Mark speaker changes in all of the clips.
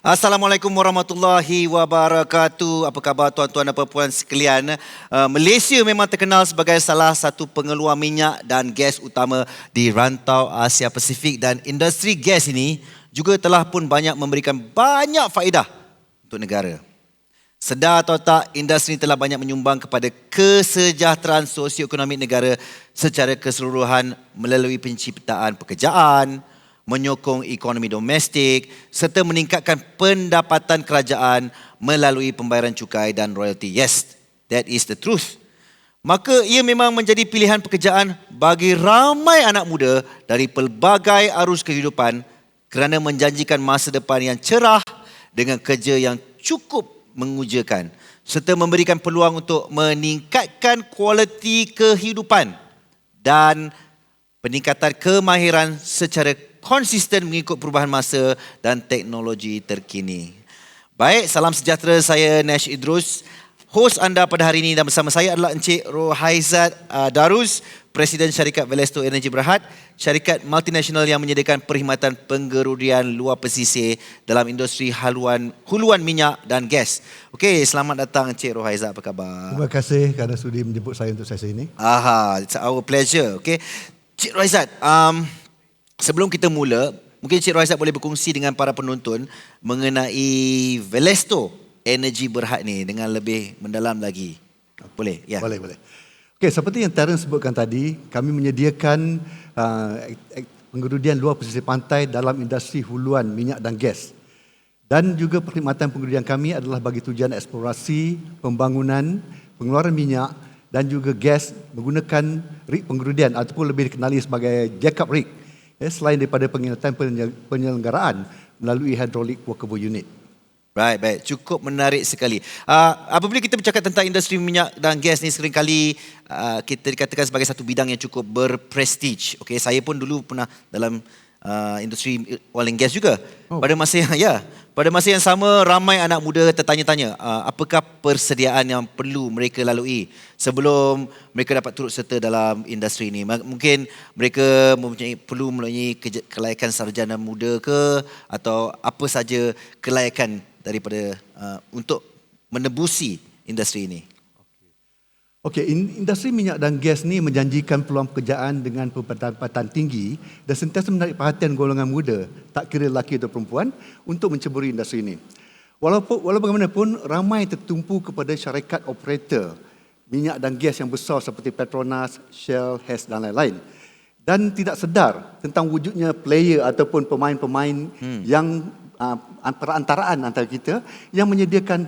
Speaker 1: Assalamualaikum warahmatullahi wabarakatuh. Apa khabar tuan-tuan dan puan-puan sekalian? Malaysia memang terkenal sebagai salah satu pengeluar minyak dan gas utama di rantau Asia Pasifik, dan industri gas ini juga telah pun banyak memberikan banyak faedah untuk negara. Sedar atau tak, industri ini telah banyak menyumbang kepada kesejahteraan sosioekonomi negara secara keseluruhan melalui penciptaan pekerjaan, menyokong ekonomi domestik serta meningkatkan pendapatan kerajaan melalui pembayaran cukai dan royalty. Yes, that is the truth. Maka ia memang menjadi pilihan pekerjaan bagi ramai anak muda dari pelbagai arus kehidupan kerana menjanjikan masa depan yang cerah dengan kerja yang cukup mengujakan serta memberikan peluang untuk meningkatkan kualiti kehidupan dan peningkatan kemahiran secara konsisten mengikut perubahan masa dan teknologi terkini. Baik, salam sejahtera, saya Nash Idrus, hos anda pada hari ini, dan bersama saya adalah Encik Rohaizat Darus, Presiden Syarikat Velesto Energy Berhad, syarikat multinasional yang menyediakan perkhidmatan penggerudian luar pesisir dalam industri huluan minyak dan gas. Okey, selamat datang Encik Rohaizat, apa khabar?
Speaker 2: Terima kasih kerana sudi menjemput saya untuk sesi ini.
Speaker 1: It's our pleasure. Okey, Encik Rohaizat, sebelum kita mula, mungkin Encik Rohaizat boleh berkongsi dengan para penonton mengenai Velesto Energy Berhad ni dengan lebih mendalam lagi. Boleh? Ya.
Speaker 2: Boleh. Okey, seperti yang Terence sebutkan tadi, kami menyediakan penggerudian luar pesisir pantai dalam industri huluan minyak dan gas. Dan juga perkhidmatan penggerudian kami adalah bagi tujuan eksplorasi, pembangunan, pengeluaran minyak dan juga gas menggunakan rig penggerudian ataupun lebih dikenali sebagai jackup rig. Selain daripada penyelenggaraan melalui hydraulic workable unit.
Speaker 1: Baik. Cukup menarik sekali. Apabila kita bercakap tentang industri minyak dan gas ni, seringkali kita dikatakan sebagai satu bidang yang cukup berprestij. Okey, saya pun dulu pernah dalam industri oil and gas juga. Pada masa yang sama, ramai anak muda tertanya-tanya apakah persediaan yang perlu mereka lalui sebelum mereka dapat turut serta dalam industri ini. Mungkin mereka perlu mempunyai kelayakan sarjana muda ke, atau apa saja kelayakan daripada untuk menebusi industri ini.
Speaker 2: Okey, industri minyak dan gas ni menjanjikan peluang pekerjaan dengan pendapatan tinggi dan sentiasa menarik perhatian golongan muda, tak kira lelaki atau perempuan, untuk menceburi industri ini. Walau bagaimanapun, ramai tertumpu kepada syarikat operator minyak dan gas yang besar seperti Petronas, Shell, Hess dan lain-lain. Dan tidak sedar tentang wujudnya player ataupun pemain-pemain yang perantaraan antara kita yang menyediakan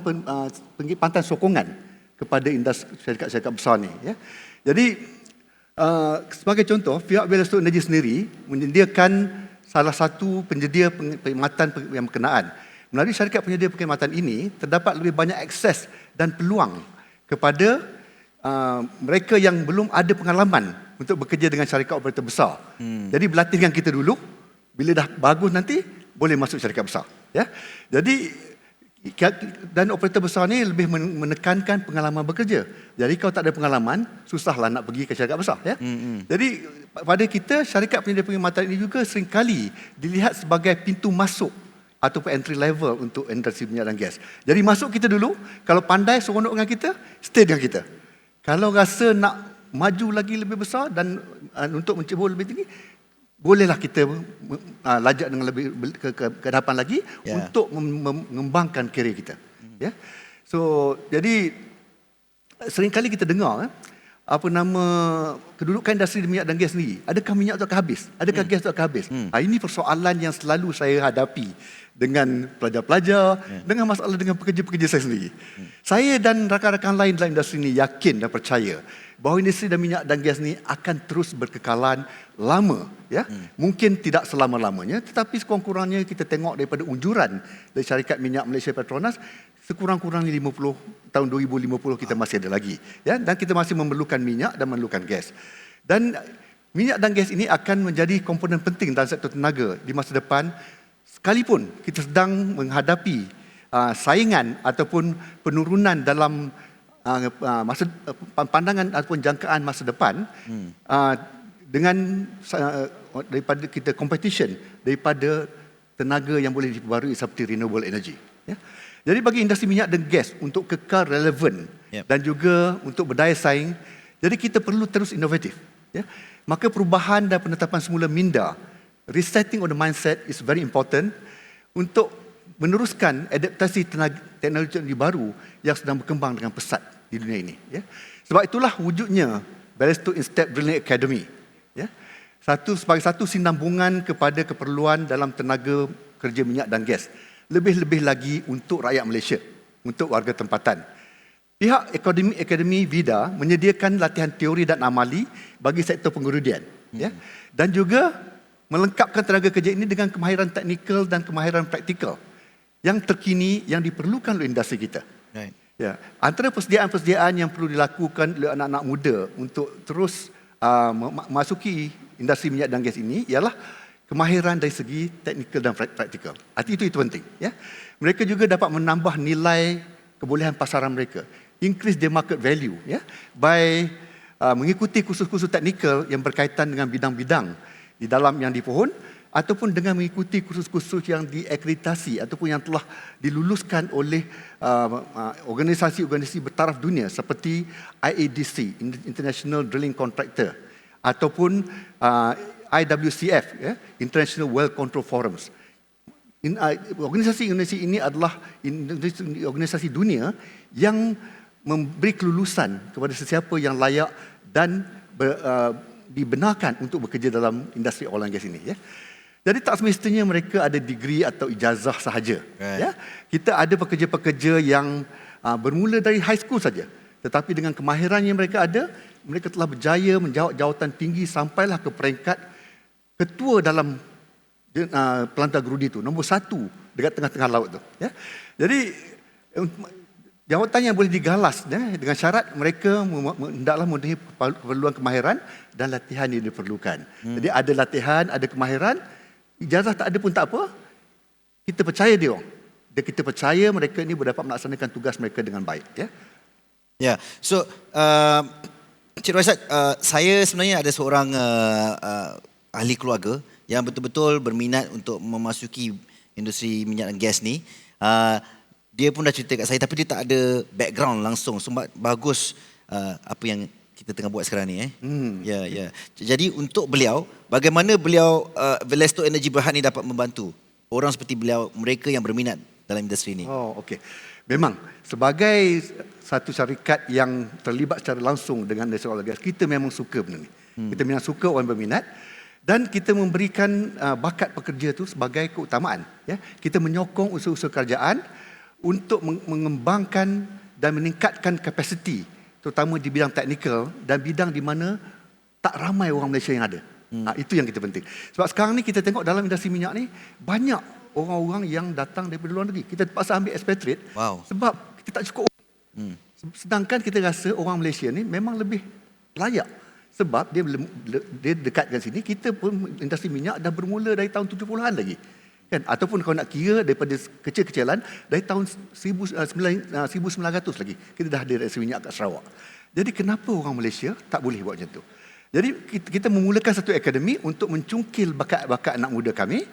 Speaker 2: pengikmatan sokongan kepada industri syarikat-syarikat besar ni. Ya. Jadi, sebagai contoh, pihak Velesto Energy sendiri menyediakan salah satu penyedia perkhidmatan yang berkenaan. Melalui syarikat penyedia perkhidmatan ini, terdapat lebih banyak akses dan peluang kepada mereka yang belum ada pengalaman untuk bekerja dengan syarikat operator besar. Jadi, berlatih dengan kita dulu, bila dah bagus nanti, boleh masuk syarikat besar. Ya. Jadi, dan operator besar ni lebih menekankan pengalaman bekerja. Jadi kalau tak ada pengalaman, susahlah nak pergi ke syarikat besar. Ya? Jadi pada kita, syarikat penyedia perkhidmatan ini juga seringkali dilihat sebagai pintu masuk ataupun entry level untuk industri minyak dan gas. Jadi masuk kita dulu, kalau pandai, seronok dengan kita, stay dengan kita. Kalau rasa nak maju lagi lebih besar dan untuk mencebur lebih tinggi, bolehlah kita lajak dengan lebih ke depan lagi untuk mengembangkan kerjaya kita. Ya. So, jadi seringkali kita dengar kedudukan industri minyak dan gas sendiri. Adakah minyak itu akan habis? Adakah gas itu akan habis? Ini persoalan yang selalu saya hadapi dengan pelajar-pelajar, dengan masalah dengan pekerja-pekerja saya sendiri. Saya dan rakan-rakan lain dalam industri ini yakin dan percaya bahawa industri dan minyak dan gas ni akan terus berkekalan lama. Ya? Mungkin tidak selama-lamanya, tetapi sekurang-kurangnya kita tengok daripada unjuran dari syarikat minyak Malaysia Petronas, sekurang-kurangnya tahun 2050 kita masih ada lagi. Ya? Dan kita masih memerlukan minyak dan memerlukan gas. Dan minyak dan gas ini akan menjadi komponen penting dalam sektor tenaga di masa depan, sekalipun kita sedang menghadapi saingan ataupun penurunan dalam masa pandangan ataupun jangkaan masa depan dengan daripada kita competition daripada tenaga yang boleh diperbarui seperti renewable energy. Ya. Jadi bagi industri minyak dan gas untuk kekal relevan dan juga untuk berdaya saing, jadi kita perlu terus inovatif. Ya. Maka perubahan dan penetapan semula minda, resetting of the mindset is very important untuk meneruskan adaptasi teknologi baru yang sedang berkembang dengan pesat di dunia ini. Ya. Sebab itulah wujudnya Ballisto Instep Drilling Academy. Ya. Sebagai satu sinambungan kepada keperluan dalam tenaga kerja minyak dan gas. Lebih-lebih lagi untuk rakyat Malaysia, untuk warga tempatan. Pihak Akademi VIDA menyediakan latihan teori dan amali bagi sektor pengurudian. Ya. Dan juga melengkapkan tenaga kerja ini dengan kemahiran teknikal dan kemahiran praktikal yang terkini yang diperlukan oleh industri kita.
Speaker 1: Right.
Speaker 2: Ya. Antara persediaan-persediaan yang perlu dilakukan oleh anak-anak muda untuk terus memasuki industri minyak dan gas ini ialah kemahiran dari segi teknikal dan praktikal. Itu penting. Ya. Mereka juga dapat menambah nilai kebolehan pasaran mereka, increase their market value, ya, by mengikuti kursus-kursus teknikal yang berkaitan dengan bidang-bidang di dalam yang dipohon, ataupun dengan mengikuti kursus-kursus yang diakreditasi ataupun yang telah diluluskan oleh organisasi-organisasi bertaraf dunia seperti IADC, International Drilling Contractor, ataupun IWCF, ya, International Well Control Forums. Organisasi-organisasi ini adalah organisasi dunia yang memberi kelulusan kepada sesiapa yang layak dan dibenarkan untuk bekerja dalam industri oil and gas ini. Ya. Jadi tak semestinya mereka ada degree atau ijazah sahaja. Right. Ya. Kita ada pekerja-pekerja yang bermula dari high school saja. Tetapi dengan kemahiran yang mereka ada, mereka telah berjaya menjawat jawatan tinggi sampailah ke peringkat ketua dalam pelantar gerudi itu, nombor 1 dekat tengah-tengah laut tu. Ya. Jadi jawatan yang boleh digalas, ya, dengan syarat mereka hendaklah memenuhi keperluan kemahiran dan latihan yang diperlukan. Jadi ada latihan, ada kemahiran, ijazah tak ada pun tak apa. Kita percaya dia orang. Dan kita percaya mereka ini dapat melaksanakan tugas mereka dengan baik. Ya.
Speaker 1: Ya, so Cik Rasyad, saya sebenarnya ada seorang ahli keluarga yang betul-betul berminat untuk memasuki industri minyak dan gas ni. Dia pun dah cerita kat saya, tapi dia tak ada background langsung. Sebab bagus apa yang kita tengah buat sekarang ni. Ya, ya. Jadi untuk beliau, bagaimana beliau Ballisto Energy Berhad ni dapat membantu orang seperti beliau, mereka yang berminat dalam industri ini?
Speaker 2: Oh, okey. Memang sebagai satu syarikat yang terlibat secara langsung dengan industri oil and gas, kita memang suka benda ni. Kita memang suka orang berminat. Dan kita memberikan bakat pekerja itu sebagai keutamaan. Ya. Kita menyokong usaha-usaha kerajaan untuk mengembangkan dan meningkatkan kapasiti, terutama di bidang teknikal dan bidang di mana tak ramai orang Malaysia yang ada. Itu yang kita penting. Sebab sekarang ni kita tengok dalam industri minyak ni, banyak orang-orang yang datang daripada luar negeri. Kita terpaksa ambil expatriate sebab kita tak cukup. Sedangkan kita rasa orang Malaysia ni memang lebih layak. Sebab dia dekat dengan sini, kita pun industri minyak dah bermula dari tahun 70-an lagi. Kan? Ataupun kalau nak kira daripada kecil-kecilan, dari tahun 1900 lagi, kita dah ada industri minyak kat Sarawak. Jadi kenapa orang Malaysia tak boleh buat macam tu? Jadi kita memulakan satu akademi untuk mencungkil bakat-bakat anak muda kami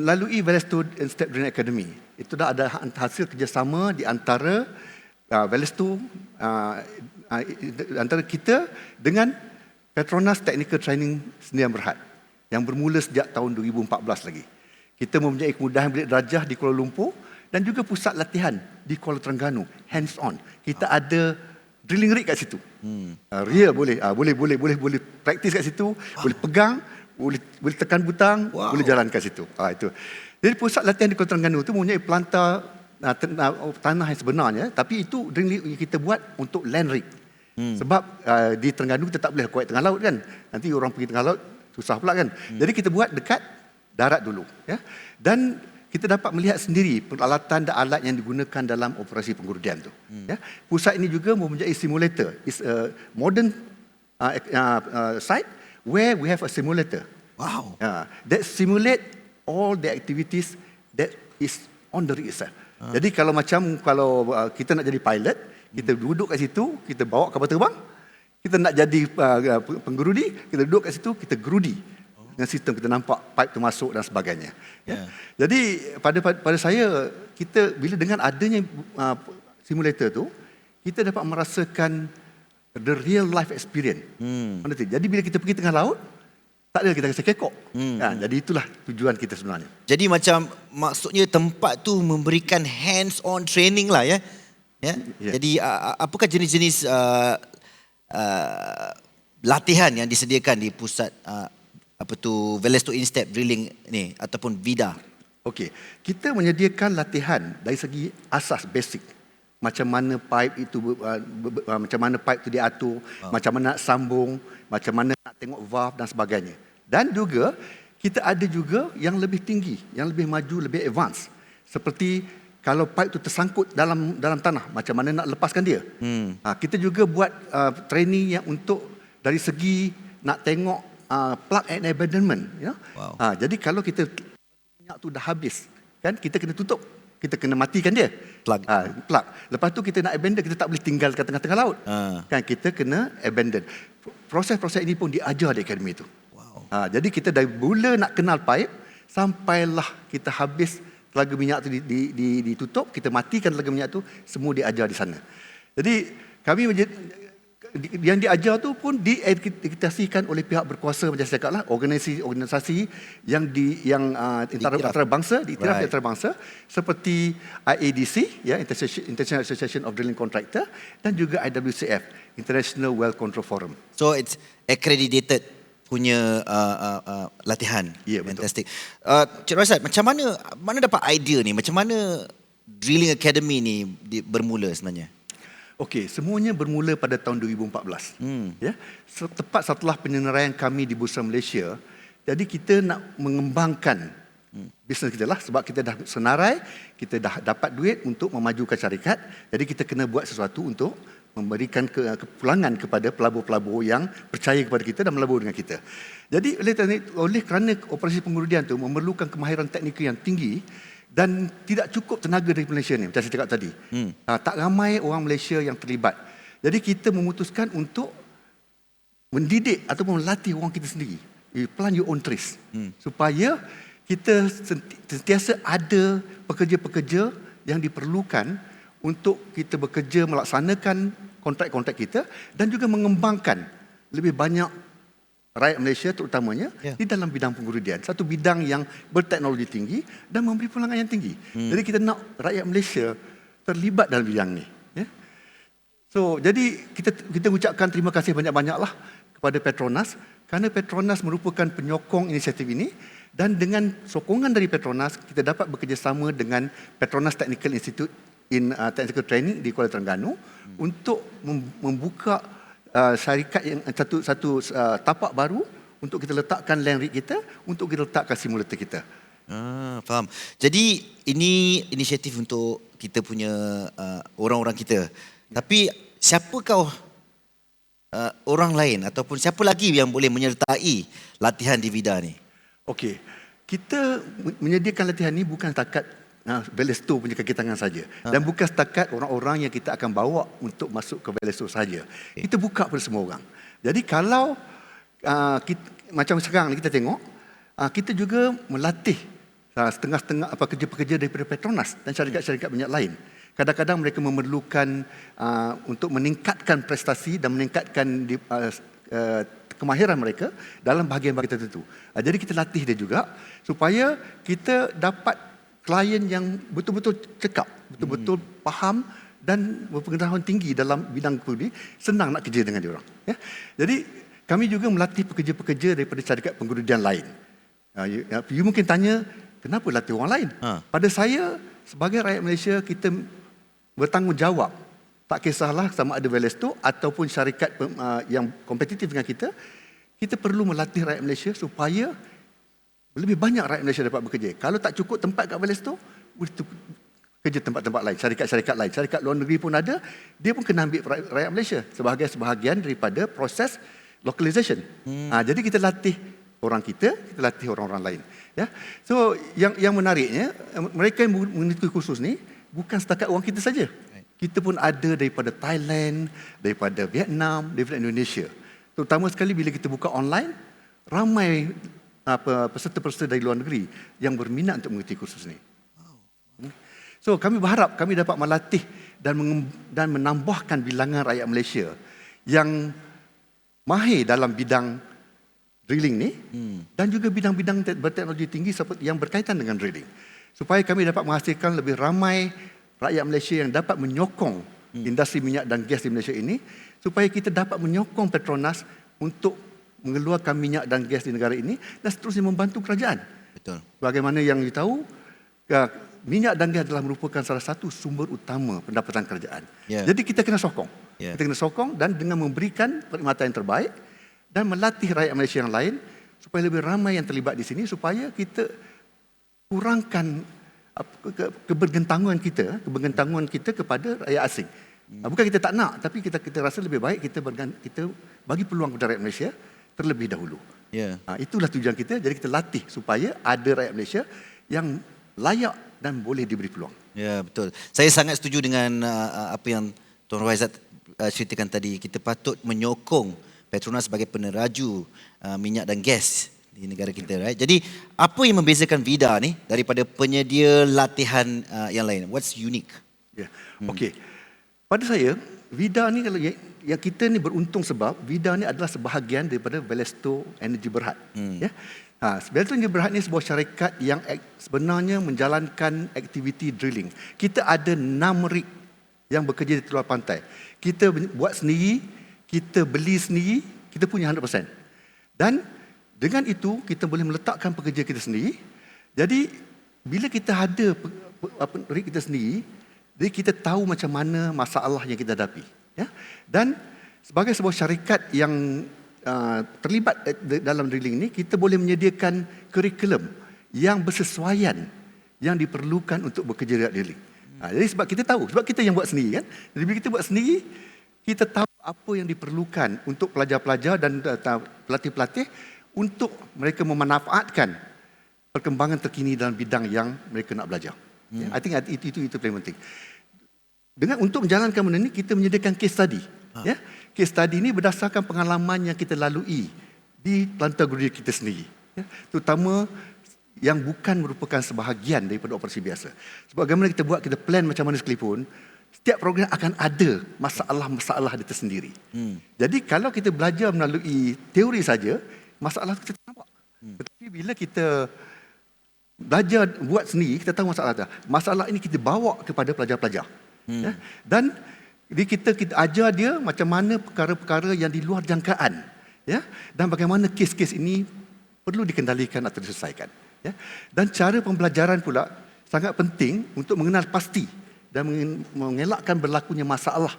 Speaker 2: melalui Ballisto Instep Drilling Academy. Itu dah ada hasil kerjasama di antara Ballisto, antara kita dengan Petronas Technical Training Sdn Bhd yang bermula sejak tahun 2014 lagi. Kita mempunyai kemudahan bilik darjah di Kuala Lumpur dan juga pusat latihan di Kuala Terengganu, hands on. Kita ada drilling rig kat situ. Real boleh praktis kat situ, boleh pegang, boleh tekan butang, boleh jalan kat situ. Itu. Jadi pusat latihan di Kuala Terengganu itu mempunyai pelantar tanah yang sebenarnya, tapi itu drilling rig kita buat untuk land rig. Sebab di Terengganu kita tak boleh kuat tengah laut kan. Nanti orang pergi tengah laut susah pula kan. Jadi kita buat dekat darat dulu, ya. Dan kita dapat melihat sendiri peralatan dan alat yang digunakan dalam operasi pengurudian tu. Ya. Pusat ini juga mempunyai simulator. It's a modern site where we have a simulator.
Speaker 1: Wow.
Speaker 2: That simulate all the activities that is on the rig itself. Jadi kalau kita nak jadi pilot, kita duduk kat situ, kita bawa kapal terbang. Kita nak jadi penggerudi, kita duduk kat situ, kita gerudi. dengan sistem kita nampak pipe tu masuk dan sebagainya. Ya. Jadi pada saya, kita bila dengan adanya simulator tu, kita dapat merasakan the real life experience. Jadi bila kita pergi tengah laut, tak ada kita rasa kekok. Jadi itulah tujuan kita sebenarnya.
Speaker 1: Jadi macam maksudnya tempat tu memberikan hands on training lah ya. Ya. Jadi apakah jenis-jenis latihan yang disediakan di pusat Velesto In-Step Drilling ni ataupun VIDA?
Speaker 2: Okey, kita menyediakan latihan dari segi asas basic. Macam mana pipe itu macam mana pipe itu diatur, macam mana nak sambung, macam mana nak tengok valve dan sebagainya. Dan juga kita ada juga yang lebih tinggi, yang lebih maju, lebih advance. Seperti kalau pipe itu tersangkut dalam tanah, macam mana nak lepaskan dia. Kita juga buat training yang untuk dari segi nak tengok plug and abandonment. Ya? Jadi kalau kita minyak tu dah habis, kan kita kena tutup. Kita kena matikan dia. Plug. Lepas tu kita nak abandon, kita tak boleh tinggal kat tengah-tengah laut. Kan kita kena abandon. Proses-proses ini pun diajar di akademi tu. Jadi kita dari mula nak kenal pipe, sampailah kita habis telaga minyak tu ditutup, kita matikan telaga minyak tu, semua diajar di sana. Jadi kami yang diajar tu pun diakreditasikan oleh pihak berkuasa, macam saya cakaplah, organisasi yang antarabangsa, diiktiraf antarabangsa seperti IADC, ya, International Association of Drilling Contractor, dan juga IWCF, International Well Control Forum.
Speaker 1: So it's accredited punya latihan.
Speaker 2: Ya, betul.
Speaker 1: Fantastic. Cik Rasad, macam mana dapat idea ni? Macam mana Drilling Academy ni bermula sebenarnya?
Speaker 2: Okey, semuanya bermula pada tahun 2014. Ya, tepat setelah penyelenggaraan kami di Bursa Malaysia, jadi kita nak mengembangkan bisnes kita lah, sebab kita dah senarai, kita dah dapat duit untuk memajukan syarikat. Jadi kita kena buat sesuatu untuk memberikan kepulangan kepada pelabur-pelabur yang percaya kepada kita dan melabur dengan kita. Jadi oleh kerana operasi pengurudian tu memerlukan kemahiran teknikal yang tinggi, dan tidak cukup tenaga dari Malaysia ni, macam saya cakap tadi. Tak ramai orang Malaysia yang terlibat. Jadi kita memutuskan untuk mendidik ataupun melatih orang kita sendiri. You plant your own trees. Supaya kita sentiasa ada pekerja-pekerja yang diperlukan untuk kita bekerja melaksanakan kontrak-kontrak kita dan juga mengembangkan lebih banyak rakyat Malaysia terutamanya di dalam bidang pengurudian. Satu bidang yang berteknologi tinggi dan memberi pulangan yang tinggi. Jadi kita nak rakyat Malaysia terlibat dalam bidang ni. Ya? So, jadi kita ucapkan terima kasih banyak-banyaklah kepada Petronas kerana Petronas merupakan penyokong inisiatif ini, dan dengan sokongan dari Petronas kita dapat bekerjasama dengan Petronas Technical Institute in Technical Training di Kuala Terengganu untuk membuka syarikat yang satu tapak baru untuk kita letakkan land rig kita, untuk kita letakkan simulator kita.
Speaker 1: Faham. Jadi ini inisiatif untuk kita punya orang-orang kita. Tapi siapakah orang lain ataupun siapa lagi yang boleh menyertai latihan di VIDA ni? Okey.
Speaker 2: Kita menyediakan latihan ni bukan setakat Velesto punya kaki tangan saja, dan bukan setakat orang-orang yang kita akan bawa untuk masuk ke Velesto saja. Kita buka pada semua orang. Jadi kalau macam sekarang ni kita tengok, kita juga melatih setengah-setengah pekerja-pekerja daripada Petronas dan syarikat-syarikat minyak lain. Kadang-kadang mereka memerlukan untuk meningkatkan prestasi dan meningkatkan kemahiran mereka dalam bahagian-bahagian tertentu. Jadi kita latih dia juga supaya kita dapat klien yang betul-betul cekap, betul-betul faham dan berpengetahuan tinggi dalam bidang pengurudian, senang nak kerja dengan diorang. Ya? Jadi kami juga melatih pekerja-pekerja daripada syarikat pengurudian lain. You mungkin tanya, kenapa latih orang lain? Pada saya, sebagai rakyat Malaysia, kita bertanggungjawab. Tak kisahlah sama ada Velesto ataupun syarikat yang kompetitif dengan kita, kita perlu melatih rakyat Malaysia supaya lebih banyak rakyat Malaysia dapat bekerja. Kalau tak cukup tempat kat Velesto, kerja tempat-tempat lain, syarikat-syarikat lain. Syarikat luar negeri pun ada, dia pun kena ambil rakyat Malaysia sebagai sebahagian daripada proses localization. Jadi kita latih orang kita latih orang-orang lain. Ya. So yang menariknya, mereka yang mengikuti kursus ni bukan setakat orang kita saja. Kita pun ada daripada Thailand, daripada Vietnam, daripada Indonesia. Terutama sekali bila kita buka online, ramai peserta-peserta dari luar negeri yang berminat untuk mengikuti kursus ini. So kami berharap kami dapat melatih dan menambahkan bilangan rakyat Malaysia yang mahir dalam bidang drilling ni dan juga bidang-bidang berteknologi tinggi seperti yang berkaitan dengan drilling. Supaya kami dapat menghasilkan lebih ramai rakyat Malaysia yang dapat menyokong industri minyak dan gas di Malaysia ini, supaya kita dapat menyokong Petronas untuk mengeluarkan minyak dan gas di negara ini dan seterusnya membantu kerajaan.
Speaker 1: Betul.
Speaker 2: Bagaimana yang kita tahu, minyak dan gas adalah merupakan salah satu sumber utama pendapatan kerajaan.
Speaker 1: Yeah.
Speaker 2: Jadi kita kena sokong.
Speaker 1: Yeah.
Speaker 2: Kita kena sokong dan dengan memberikan perkhidmatan yang terbaik dan melatih rakyat Malaysia yang lain supaya lebih ramai yang terlibat di sini, supaya kita kurangkan kebergantungan kita kepada rakyat asing. Bukan kita tak nak, tapi kita rasa lebih baik kita bagi peluang kepada rakyat Malaysia terlebih dahulu.
Speaker 1: Yeah.
Speaker 2: Itulah tujuan kita. Jadi kita latih supaya ada rakyat Malaysia yang layak dan boleh diberi peluang.
Speaker 1: Ya, betul. Saya sangat setuju dengan apa yang Tuan Raizat ceritakan tadi. Kita patut menyokong Petronas sebagai peneraju minyak dan gas di negara kita, right? Jadi apa yang membezakan VIDA ni daripada penyedia latihan yang lain? What's unique?
Speaker 2: Ya. Okey. Pada saya, VIDA ni kalau yang kita ni beruntung sebab VIDA ni adalah sebahagian daripada Valesto Energy Berhad. Ya. Valesto Energy Berhad ni sebuah syarikat yang sebenarnya menjalankan aktiviti drilling. Kita ada 6 rig yang bekerja di luar pantai. Kita buat sendiri, kita beli sendiri, kita punya 100%. Dan dengan itu kita boleh meletakkan pekerja kita sendiri. Jadi bila kita ada rig kita sendiri, jadi kita tahu macam mana masalah yang kita hadapi. Ya? Dan sebagai sebuah syarikat yang terlibat dalam drilling ini, kita boleh menyediakan kurikulum yang bersesuaian yang diperlukan untuk bekerja di drilling. Jadi sebab kita tahu, sebab kita yang buat sendiri kan. Jadi bila kita buat sendiri, kita tahu apa yang diperlukan untuk pelajar-pelajar dan pelatih-pelatih untuk mereka memanfaatkan perkembangan terkini dalam bidang yang mereka nak belajar. I think itu paling penting. Untuk menjalankan benda ini, kita menyediakan case study. Ya, case study ini berdasarkan pengalaman yang kita lalui di Planta Gurudi kita sendiri. Ya, terutama yang bukan merupakan sebahagian daripada operasi biasa. Sebab bagaimana kita buat, kita plan macam mana sekalipun, setiap program akan ada masalah-masalah dia tersendiri. Jadi kalau kita belajar melalui teori saja, masalah kita tak nampak. Tetapi bila kita belajar buat sendiri, kita tahu masalah ini kita bawa kepada pelajar-pelajar. Ya? Dan kita ajar dia macam mana perkara-perkara yang di luar jangkaan. Ya? Dan bagaimana kes-kes ini perlu dikendalikan atau diselesaikan. Ya? Dan cara pembelajaran pula sangat penting untuk mengenal pasti dan mengelakkan berlakunya masalah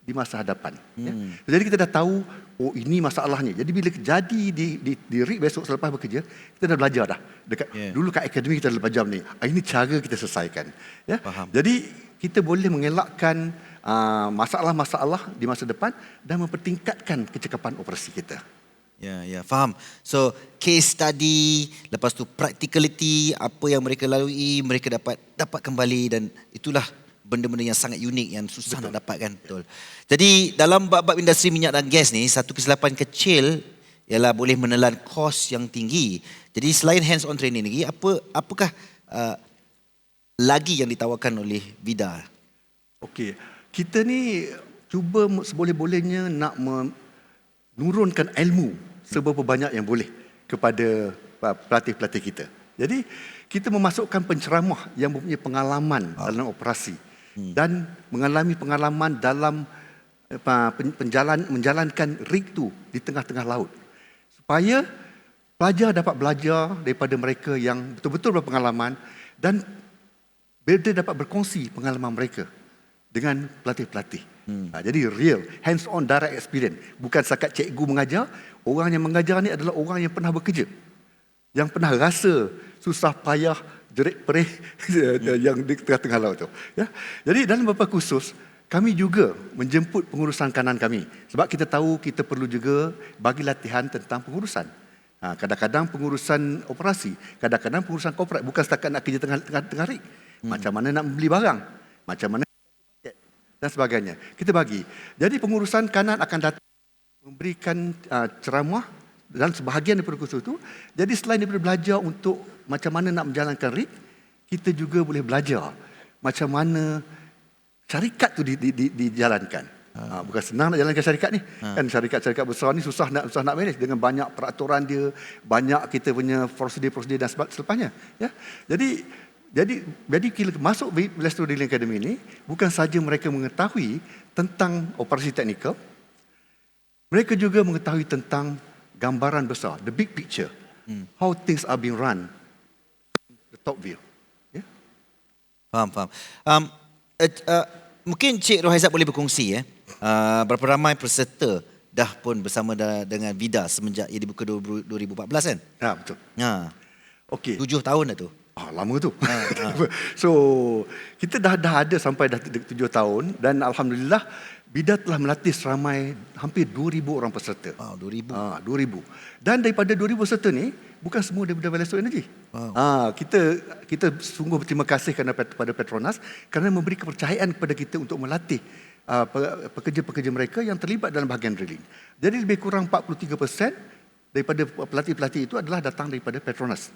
Speaker 2: di masa hadapan. Ya? Jadi kita dah tahu, oh ini masalahnya. Jadi bila jadi di rig besok selepas bekerja, kita dah belajar dah. Dulu kat akademi kita dah belajar ni. Ini cara kita selesaikan. Ya?
Speaker 1: Faham.
Speaker 2: Jadi kita boleh mengelakkan masalah-masalah di masa depan dan mempertingkatkan kecekapan operasi kita.
Speaker 1: Ya, faham. So, case study, lepas tu practicality, apa yang mereka lalui, mereka dapat kembali, dan itulah benda-benda yang sangat unik yang susah nak dapatkan. Betul. Jadi dalam bab industri minyak dan gas ni, satu kesilapan kecil ialah boleh menelan kos yang tinggi. Jadi selain hands on training lagi, apakah lagi yang ditawarkan oleh VIDA? Okey,
Speaker 2: kita ni cuba seboleh-bolehnya nak menurunkan ilmu seberapa banyak yang boleh kepada pelatih-pelatih kita. Jadi kita memasukkan penceramah yang mempunyai pengalaman dalam operasi dan mengalami pengalaman dalam menjalankan rig tu di tengah-tengah laut, supaya pelajar dapat belajar daripada mereka yang betul-betul berpengalaman dan mereka dapat berkongsi pengalaman mereka dengan pelatih-pelatih. Jadi real, hands-on, direct experience. Bukan setakat cikgu mengajar. Orang yang mengajar ni adalah orang yang pernah bekerja, yang pernah rasa susah payah, jerit perih yang di tengah-tengah laut tu. Ya? Jadi dalam beberapa kursus, kami juga menjemput pengurusan kanan kami. Sebab kita tahu kita perlu juga bagi latihan tentang pengurusan. Kadang-kadang pengurusan operasi, kadang-kadang pengurusan korporat. Bukan setakat nak kerja tengah rig. Macam mana nak beli barang, macam mana dan sebagainya. Kita bagi. Jadi pengurusan kanan akan datang memberikan ceramah dan sebahagian daripada kursus itu, jadi selain daripada belajar untuk macam mana nak menjalankan rig, kita juga boleh belajar macam mana syarikat tu dijalankan. Bukan senang nak jalankan syarikat ni. Kan syarikat-syarikat besar ni susah nak manage dengan banyak peraturan dia, banyak kita punya prosedur-prosedur dan selepasnya. Ya. Jadi bila masuk Velastro Drilling Academy ni, bukan saja mereka mengetahui tentang operasi teknikal, mereka juga mengetahui tentang gambaran besar, the big picture. How things are being run, the top view. Yeah?
Speaker 1: Faham. Mungkin Cik Rohaizat boleh berkongsi berapa ramai peserta dah pun bersama dengan VIDA semenjak ia dibuka 2014 kan?
Speaker 2: Ya, betul. Okey.
Speaker 1: 7 tahun dah tu.
Speaker 2: Lama tu. So, kita dah ada sampai dah 7 tahun dan alhamdulillah VIDA telah melatih seramai hampir 2,000 orang peserta.
Speaker 1: 2,000.
Speaker 2: 2,000. Dan daripada 2,000 peserta ni, bukan semua daripada Velastro Energy. Kita sungguh berterima kasih kepada Petronas kerana memberi kepercayaan kepada kita untuk melatih pekerja-pekerja mereka yang terlibat dalam bahagian drilling. Jadi lebih kurang 43% daripada pelatih-pelatih itu adalah datang daripada Petronas.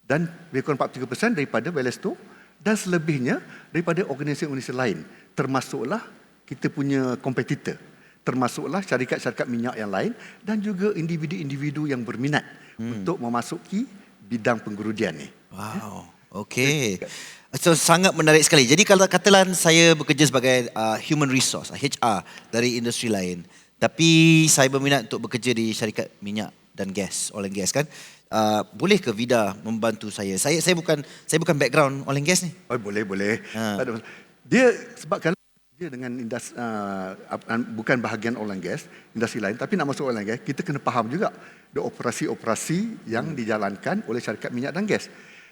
Speaker 2: Dan lebih kurang 43% daripada Velastro dan selebihnya daripada organisasi-organisasi lain. Termasuklah kita punya kompetitor, termasuklah syarikat-syarikat minyak yang lain dan juga individu-individu yang berminat untuk memasuki bidang penggerudian ni.
Speaker 1: Wow, okey. So, sangat menarik sekali. Jadi kalau katalah saya bekerja sebagai human resource, HR dari industri lain, tapi saya berminat untuk bekerja di syarikat minyak dan gas, oil and gas kan, boleh ke VIDA membantu saya? Saya bukan background oil and gas ni.
Speaker 2: Boleh. Dia sebab kalau dia dengan industri, bukan bahagian oil and gas, industri lain, tapi nak masuk oil and gas, kita kena faham juga the operasi-operasi yang dijalankan oleh syarikat minyak dan gas.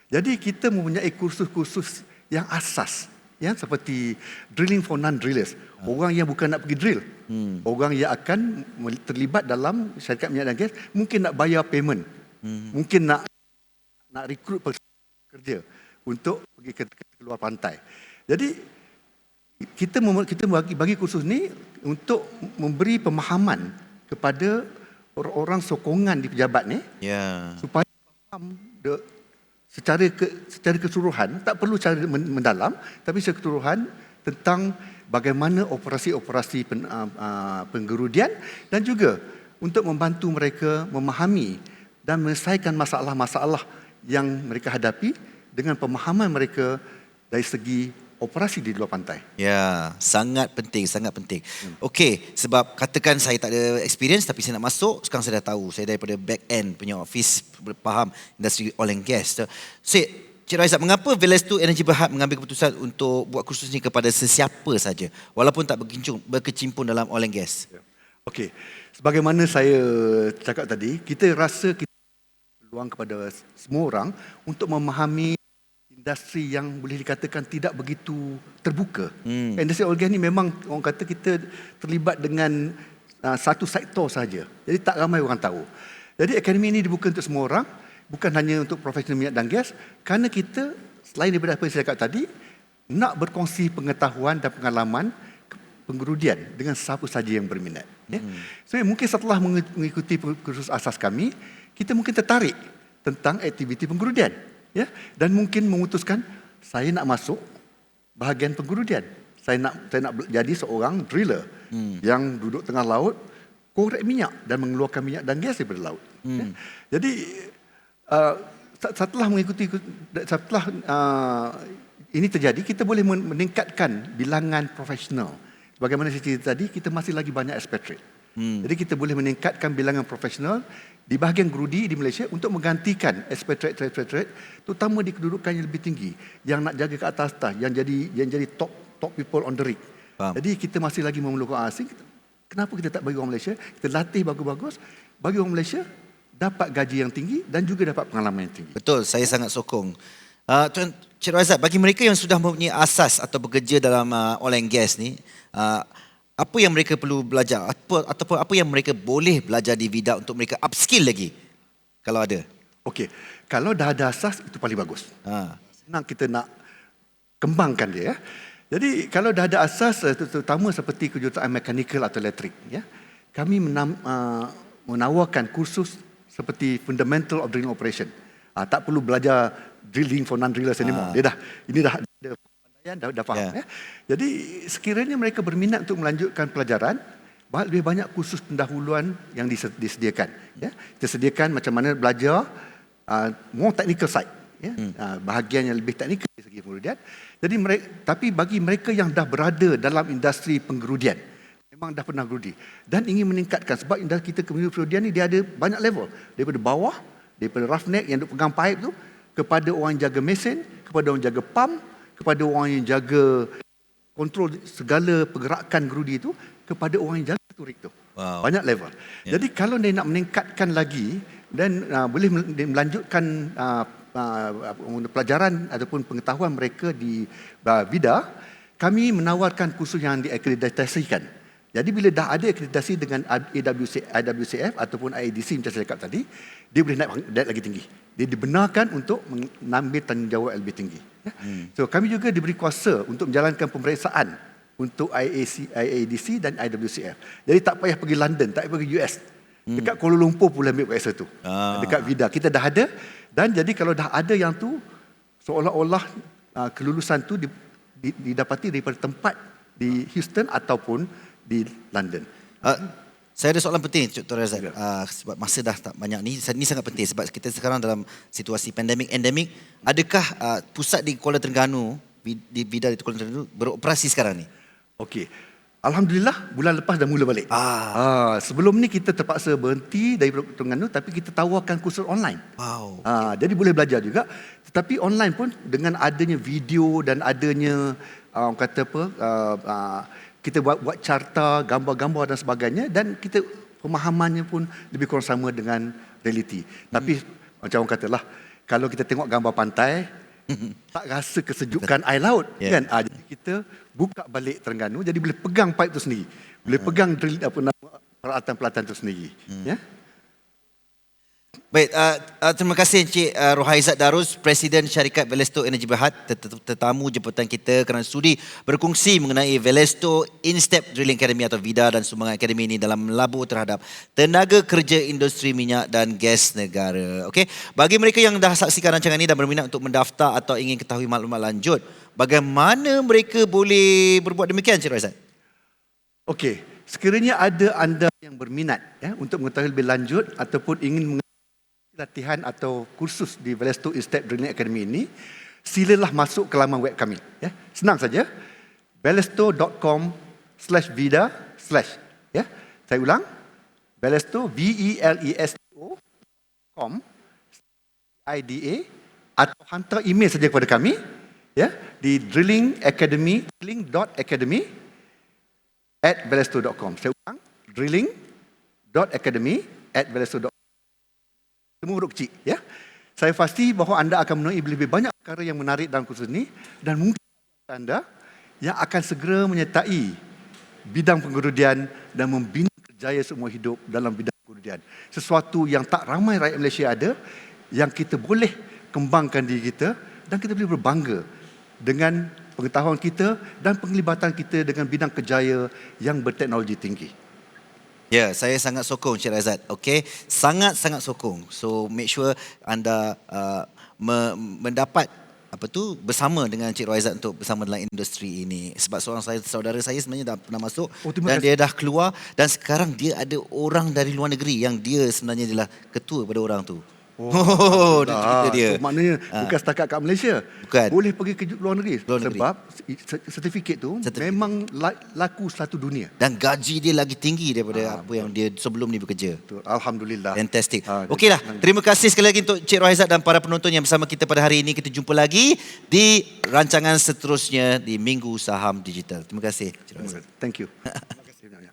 Speaker 2: Jadi kita mempunyai kursus-kursus yang asas, ya, seperti drilling for non-drillers. Orang yang bukan nak pergi drill, orang yang akan terlibat dalam syarikat minyak dan gas, mungkin nak bayar payment, mungkin nak rekrut pekerja untuk pergi ke luar pantai. Jadi kita bagi kursus ni untuk memberi pemahaman kepada orang-orang sokongan di pejabat ni, supaya faham secara keseluruhan, tak perlu cara mendalam, tapi secara keseluruhan tentang bagaimana operasi-operasi penggerudian dan juga untuk membantu mereka memahami dan menyelesaikan masalah-masalah yang mereka hadapi dengan pemahaman mereka dari segi operasi di luar pantai. Ya,
Speaker 1: sangat penting. Okey, sebab katakan saya tak ada experience tapi saya nak masuk, sekarang saya dah tahu. Saya daripada back end punya office, faham industri oil and gas. Cik Rohaizat, mengapa Velastro Energy Berhad mengambil keputusan untuk buat kursus ni kepada sesiapa saja walaupun tak berkecimpung dalam oil and gas?
Speaker 2: Okey, sebagaimana saya cakap tadi, kita rasa kita peluang kepada semua orang untuk memahami industri yang boleh dikatakan tidak begitu terbuka. Industri oil gas ni memang orang kata kita terlibat dengan satu sektor saja. Jadi tak ramai orang tahu. Jadi akademi ini dibuka untuk semua orang, bukan hanya untuk profesional minyak dan gas, kerana kita selain daripada apa yang saya cakap tadi, nak berkongsi pengetahuan dan pengalaman penggerudian dengan siapa saja yang berminat. So mungkin setelah mengikuti kursus asas kami, kita mungkin tertarik tentang aktiviti penggerudian. Ya, dan mungkin memutuskan saya nak masuk bahagian penggerudian. Saya nak jadi seorang driller yang duduk tengah laut, korek minyak dan mengeluarkan minyak dan gas daripada laut. Ya. Jadi setelah ini terjadi, kita boleh meningkatkan bilangan profesional. Bagaimana saya cerita tadi, kita masih lagi banyak expatriate. Jadi kita boleh meningkatkan bilangan profesional di bahagian gerudi di Malaysia untuk menggantikan expatriate, terutama di kedudukan yang lebih tinggi, yang nak jaga ke atas, yang jadi top people on the rig. Jadi kita masih lagi memerlukan asing. Kenapa kita tak bagi orang Malaysia? Kita latih bagus-bagus, bagi orang Malaysia dapat gaji yang tinggi dan juga dapat pengalaman yang tinggi.
Speaker 1: Betul, saya sangat sokong. Tuan Cik Rohaizat, bagi mereka yang sudah mempunyai asas atau bekerja dalam oil and gas ni, apa yang mereka perlu belajar ataupun apa yang mereka boleh belajar di VIDA untuk mereka upskill lagi kalau ada?
Speaker 2: Okey, kalau dah ada asas itu paling bagus. Senang kita nak kembangkan dia. Ya. Jadi kalau dah ada asas, terutama seperti kejuruteraan mekanikal atau elektrik, ya, kami menawarkan kursus seperti fundamental of drilling operation. Tak perlu belajar drilling for non-drillers anymore. Ini dah ada pandaian, dah faham. Ya. Jadi sekiranya mereka berminat untuk melanjutkan pelajaran, lebih banyak kursus pendahuluan yang disediakan. Ya. Kita sediakan macam mana belajar more technical side. Ya. Bahagian yang lebih teknikal dari segi pengerudian. Jadi tapi bagi mereka yang dah berada dalam industri pengerudian, memang dah pernah gerudi dan ingin meningkatkan, sebab industri kita pengerudian ni dia ada banyak level, daripada bawah, daripada roughneck yang duk pegang pipe tu, kepada orang yang jaga mesin, kepada orang jaga pump, kepada orang yang jaga kontrol segala pergerakan gerudi tu, kepada orang yang jaga turik tu. Wow. Banyak level. Jadi kalau dia nak meningkatkan lagi dan boleh melanjutkan pelajaran ataupun pengetahuan mereka di VIDA, kami menawarkan kursus yang diakreditasikan. Jadi bila dah ada akreditasi dengan IWCF ataupun IADC macam saya cakap tadi, dia boleh naik lagi tinggi. Dia dibenarkan untuk mengambil tanggungjawab lebih tinggi. So kami juga diberi kuasa untuk menjalankan pemeriksaan untuk IADC dan IWCF. Jadi tak payah pergi London, tak payah pergi US. Dekat Kuala Lumpur pula ambil periksa tu. Dekat VIDA kita dah ada, dan jadi kalau dah ada yang tu, seolah-olah kelulusan tu didapati daripada tempat di Houston ataupun di London.
Speaker 1: Saya ada soalan penting, Dr. Razak. Sebab masa dah tak banyak ni sangat penting sebab kita sekarang dalam situasi endemik. Adakah pusat di Kuala Terengganu, di VIDA di Kuala Terengganu beroperasi sekarang ni? Okey.
Speaker 2: Alhamdulillah bulan lepas dah mula balik. Sebelum ni kita terpaksa berhenti dari Terengganu, tapi kita tawarkan kursus online.
Speaker 1: Wow.
Speaker 2: Jadi boleh belajar juga. Tetapi online pun dengan adanya video dan adanya orang kata apa, kita buat carta, gambar-gambar dan sebagainya, dan kita pemahamannya pun lebih kurang sama dengan realiti. Tapi macam orang katalah, kalau kita tengok gambar pantai, tak rasa kesejukan air laut, kan? Jadi kita buka balik Terengganu, jadi boleh pegang pipe tu sendiri, boleh pegang drill peralatan-peralatan tu sendiri. Ya.
Speaker 1: Baik, terima kasih Encik Rohaizat Darus, Presiden Syarikat Velesto Energy Berhad, tetamu jemputan kita kerana sudi berkongsi mengenai Velesto In-Step Drilling Academy atau VIDA dan sumbangan akademi ini dalam melabur terhadap tenaga kerja industri minyak dan gas negara. Okey, bagi mereka yang dah saksikan rancangan ini dan berminat untuk mendaftar atau ingin ketahui maklumat lanjut, bagaimana mereka boleh berbuat demikian, Encik Rohaizat?
Speaker 2: Okey, sekiranya ada anda yang berminat untuk mengetahui lebih lanjut ataupun ingin latihan atau kursus di Velesto In-Step Drilling Academy ini, silalah masuk ke laman web kami. Ya. Senang saja, velesto.com/vida/ ya. Saya ulang, Velesto, VELESTO.com IDA, atau hantar email saja kepada kami ya, di drilling.academy@velesto.com. Saya ulang, drilling.academy@velesto.com. Semua huruf kecil, ya. Saya pasti bahawa anda akan menemui lebih banyak perkara yang menarik dalam kursus ini, dan mungkin anda yang akan segera menyertai bidang pengerudian dan membina kerjaya seumur hidup dalam bidang pengerudian. Sesuatu yang tak ramai rakyat Malaysia ada, yang kita boleh kembangkan diri kita dan kita boleh berbangga dengan pengetahuan kita dan penglibatan kita dengan bidang kerjaya yang berteknologi tinggi.
Speaker 1: Ya, saya sangat sokong Encik Razak. Okey, sangat-sangat sokong. So make sure anda mendapat bersama dengan Encik Rohaizat untuk bersama dalam industri ini. Sebab saudara saya sebenarnya dah pernah masuk dan dia dah keluar, dan sekarang dia ada orang dari luar negeri yang dia sebenarnya adalah ketua pada orang tu.
Speaker 2: Cerita dia. Maknanya bukan setakat kat Malaysia.
Speaker 1: Bukan.
Speaker 2: Boleh pergi ke luar negeri. Sebab sertifikat tu memang laku satu dunia.
Speaker 1: Dan gaji dia lagi tinggi daripada apa yang dia sebelum ni bekerja.
Speaker 2: Betul. Alhamdulillah.
Speaker 1: Fantastic. Okeylah, terima kasih sekali lagi untuk Encik Rohaizat dan para penonton yang bersama kita pada hari ini. Kita jumpa lagi di rancangan seterusnya di Minggu Saham Digital. Terima kasih Encik Rohaizat.
Speaker 2: Thank you. Terima kasih banyak.